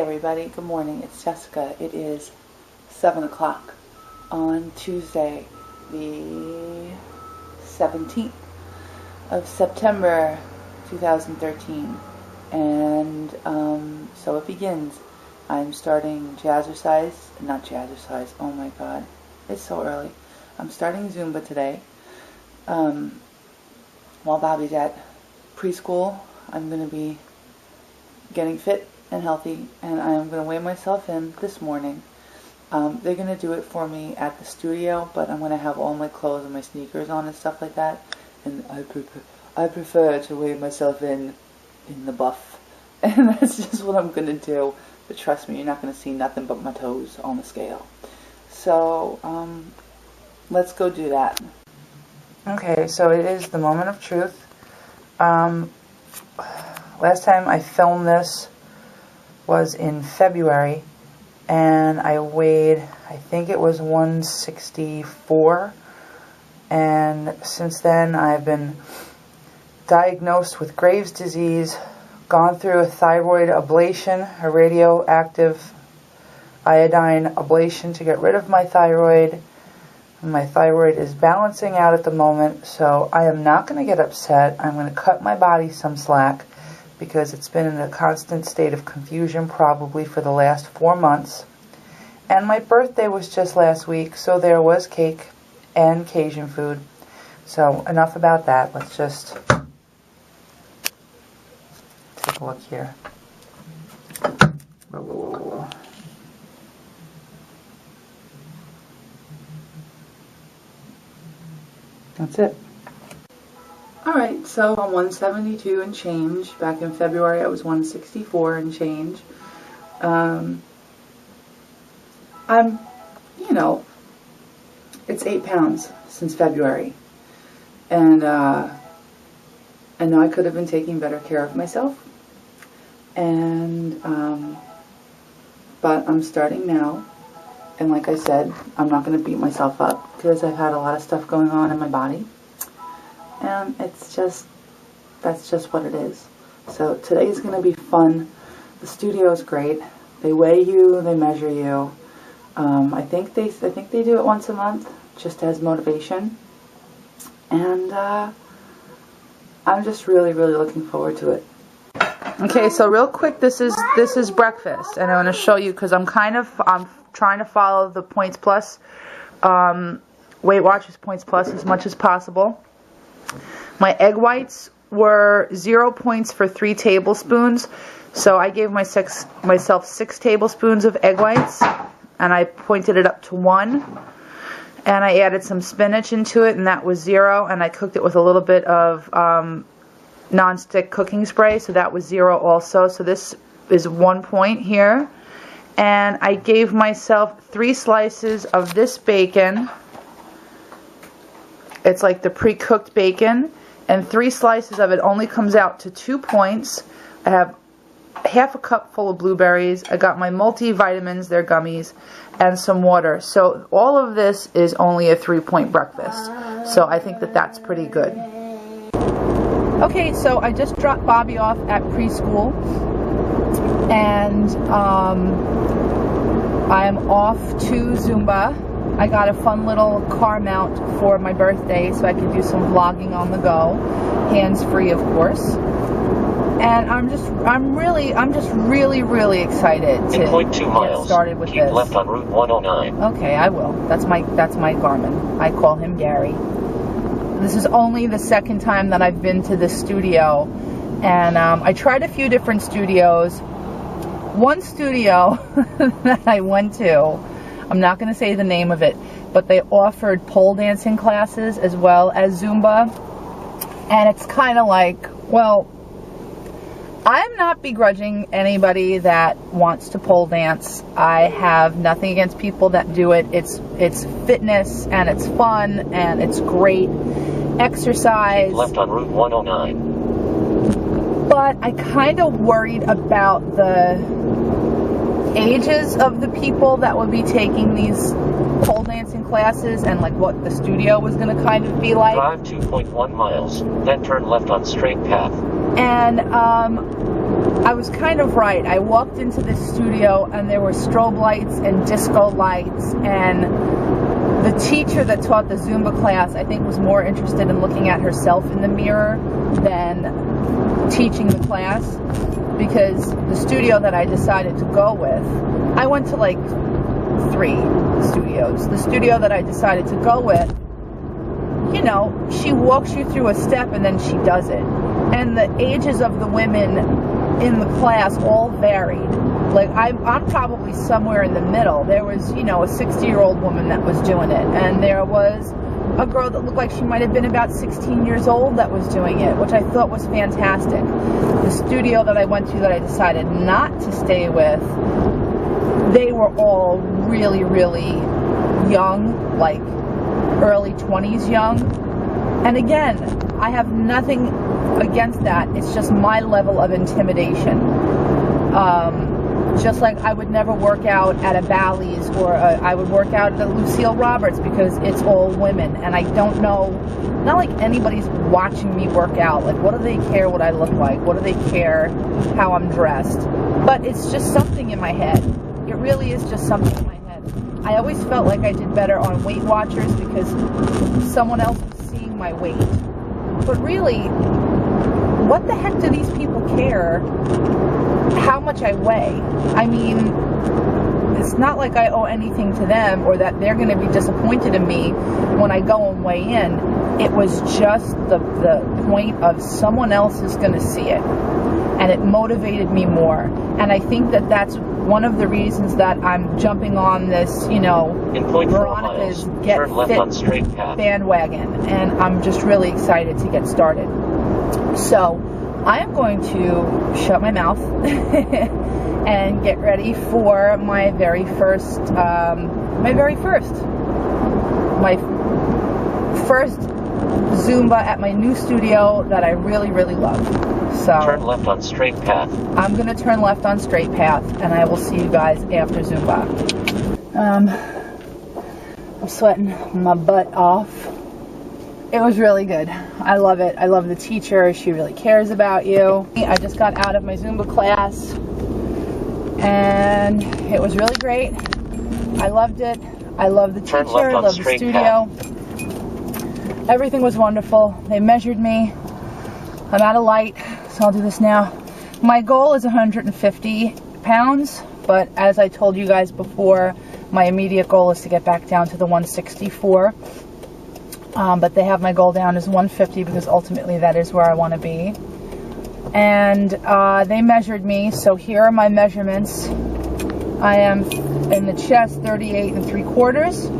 everybody, good morning, it's Jessica. It is 7 o'clock on Tuesday, the 17th of September 2013, and so it begins. I'm starting jazzercise, oh my god, it's so early. I'm starting Zumba today. While Bobby's at preschool, I'm going to be getting fit and healthy, and I'm going to weigh myself in this morning. They're going to do it for me at the studio, but I'm going to have all my clothes and my sneakers on and stuff like that, and I prefer to weigh myself in the buff, and that's just what I'm going to do. But trust me, you're not going to see nothing but my toes on the scale. So let's go do that. Okay, so it is the moment of truth. Last time I filmed this was in February, and I weighed, I think it was 164, and since then I've been diagnosed with Graves' disease, gone through a thyroid ablation, a radioactive iodine ablation to get rid of my thyroid. My thyroid is balancing out at the moment, so I am not going to get upset. I'm going to cut my body some slack, because it's been in a constant state of confusion probably for the last 4 months. And my birthday was just last week, so there was cake and Cajun food. So enough about that. Let's just take a look here. Whoa. That's it. Alright, so I'm 172 and change. Back in February I was 164 and change. I'm, it's 8 pounds since February. And I know I could have been taking better care of myself. And, but I'm starting now. And like I said, I'm not going to beat myself up, because I've had a lot of stuff going on in my body. And it's just, that's just what it is. So today's going to be fun. The studio is great. They weigh you, they measure you. I think they do it once a month, just as motivation. And I'm just really looking forward to it. Okay, so real quick, this is breakfast, and I want to show you, because I'm trying to follow the Points Plus, Weight Watchers Points Plus as much as possible. My egg whites were 0 points for 3 tablespoons, so I gave myself 6 tablespoons of egg whites, and I pointed it up to 1, and I added some spinach into it, and that was 0, and I cooked it with a little bit of non-stick cooking spray, so that was 0 also. So this is 1 point here, and I gave myself 3 slices of this bacon. It's like the pre-cooked bacon, and 3 slices of it only comes out to 2 points. I have half a cup full of blueberries. I got my multivitamins, they're gummies, and some water. So all of this is only a 3-point breakfast. So I think that that's pretty good. Okay, so I just dropped Bobby off at preschool, and I'm off to Zumba. I got a fun little car mount for my birthday, so I could do some vlogging on the go, hands-free of course. And I'm just really excited to get started with keep this. Left on Route 109. Okay, I will. That's my Garmin. I call him Gary. This is only the second time that I've been to this studio, and I tried a few different studios. One studio that I went to, I'm not going to say the name of it, but they offered pole dancing classes as well as Zumba. And it's kind of like, well, I'm not begrudging anybody that wants to pole dance. I have nothing against people that do it. It's fitness, and it's fun, and it's great exercise. Left on Route 109. But I kind of worried about the ages of the people that would be taking these pole dancing classes, and like what the studio was going to kind of be like. Drive 2.1 miles, then turn left on straight path. And I was kind of right. I walked into this studio and there were strobe lights and disco lights, and the teacher that taught the Zumba class, I think, was more interested in looking at herself in the mirror than teaching the class, because the studio that I decided to go with, I went to like 3 studios. The studio that I decided to go with, you know, she walks you through a step and then she does it. And the ages of the women in the class all varied. Like, I'm probably somewhere in the middle. There was, you know, a 60-year-old woman that was doing it, and there was a girl that looked like she might have been about 16 years old that was doing it, which I thought was fantastic. The studio that I went to that I decided not to stay with, they were all really, really young, like early 20s young. And again, I have nothing against that. It's just my level of intimidation. Just like I would never work out at a Bally's, or I would work out at a Lucille Roberts, because it's all women, and I don't know, not like anybody's watching me work out. Like, what do they care what I look like? What do they care how I'm dressed? But it's just something in my head. It really is just something in my head. I always felt like I did better on Weight Watchers because someone else was seeing my weight. But really, what the heck do these people care how much I weigh? I mean, it's not like I owe anything to them, or that they're going to be disappointed in me when I go and weigh in. It was just the point of someone else is going to see it, and it motivated me more. And I think that that's one of the reasons that I'm jumping on this, you know, Veronica's Get Fit bandwagon, and I'm just really excited to get started. So I am going to shut my mouth and get ready for my very first Zumba at my new studio that I really, really love. So turn left on straight path. I'm going to turn left on straight path, and I will see you guys after Zumba. I'm sweating my butt off. It was really good. I love it. I love the teacher. She really cares about you. I just got out of my Zumba class, and it was really great. I loved it. I love the teacher. I love the studio. Everything was wonderful. They measured me. I'm out of light, so I'll do this now. My goal is 150 pounds, but as I told you guys before, my immediate goal is to get back down to the 164. But they have my goal down as 150 because ultimately that is where I want to be. And they measured me, so here are my measurements. I am in the chest 38 3/4.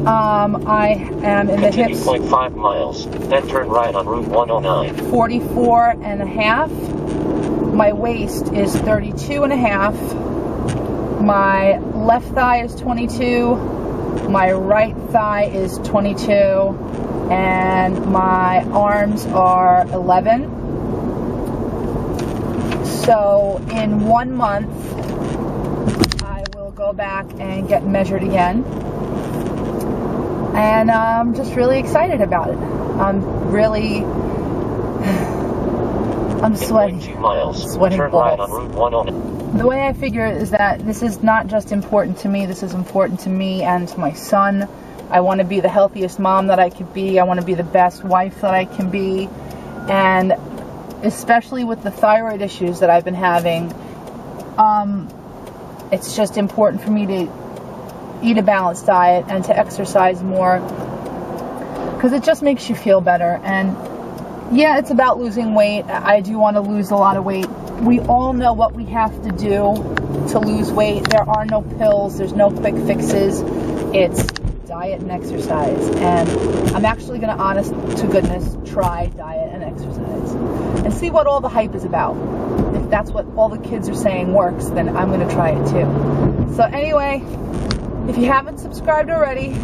I am in the hips 0.5 miles, then turn right on Route 109. 44 1/2. My waist is 32 1/2. My left thigh is 22. My right thigh is 22, and my arms are 11. So in 1 month, I will go back and get measured again. And I'm just really excited about it. I'm sweating. 2 miles, sweating turn balls. right on Route 109. The way I figure it is that this is not just important to me, this is important to me and to my son. I want to be the healthiest mom that I can be. I want to be the best wife that I can be. And especially with the thyroid issues that I've been having, it's just important for me to eat a balanced diet and to exercise more, because it just makes you feel better. And yeah, it's about losing weight. I do want to lose a lot of weight. We all know what we have to do to lose weight. There are no pills. There's no quick fixes. It's diet and exercise. And I'm actually going to, honest to goodness, try diet and exercise and see what all the hype is about. If that's what all the kids are saying works, then I'm going to try it too. So anyway, if you haven't subscribed already,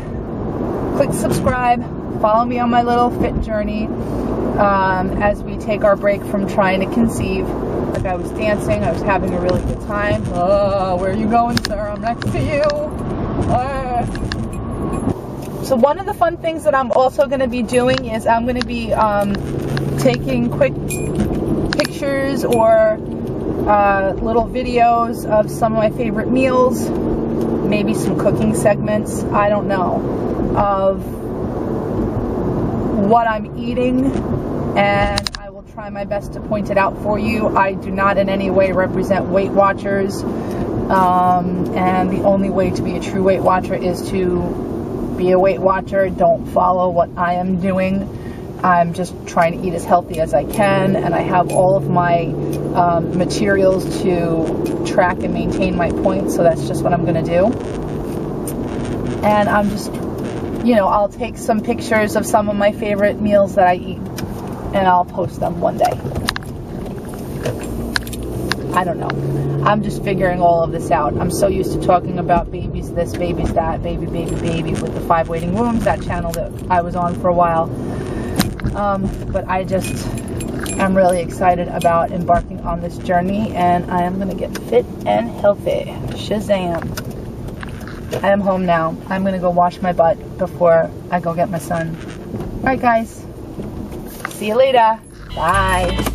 click subscribe. Follow me on my little fit journey as we take our break from trying to conceive. Like, I was dancing, I was having a really good time. Oh, where are you going, sir? I'm next to you. So one of the fun things that I'm also going to be doing is I'm going to be taking quick pictures pictures or little videos of some of my favorite meals, maybe some cooking segments, I don't know, of what I'm eating, and I will try my best to point it out for you. I do not in any way represent Weight Watchers, and the only way to be a true Weight Watcher is to be a Weight Watcher. Don't follow what I am doing. I'm just trying to eat as healthy as I can, and I have all of my materials to track and maintain my points, so that's just what I'm going to do. And I'm just, you know, I'll take some pictures of some of my favorite meals that I eat, and I'll post them one day. I don't know. I'm just figuring all of this out. I'm so used to talking about babies this, babies that, baby, baby, baby, with the 5 Waiting Wombs, that channel that I was on for a while. But I'm really excited about embarking on this journey, and I am going to get fit and healthy. Shazam. I am home now. I'm going to go wash my butt before I go get my son. Alright guys, see you later. Bye.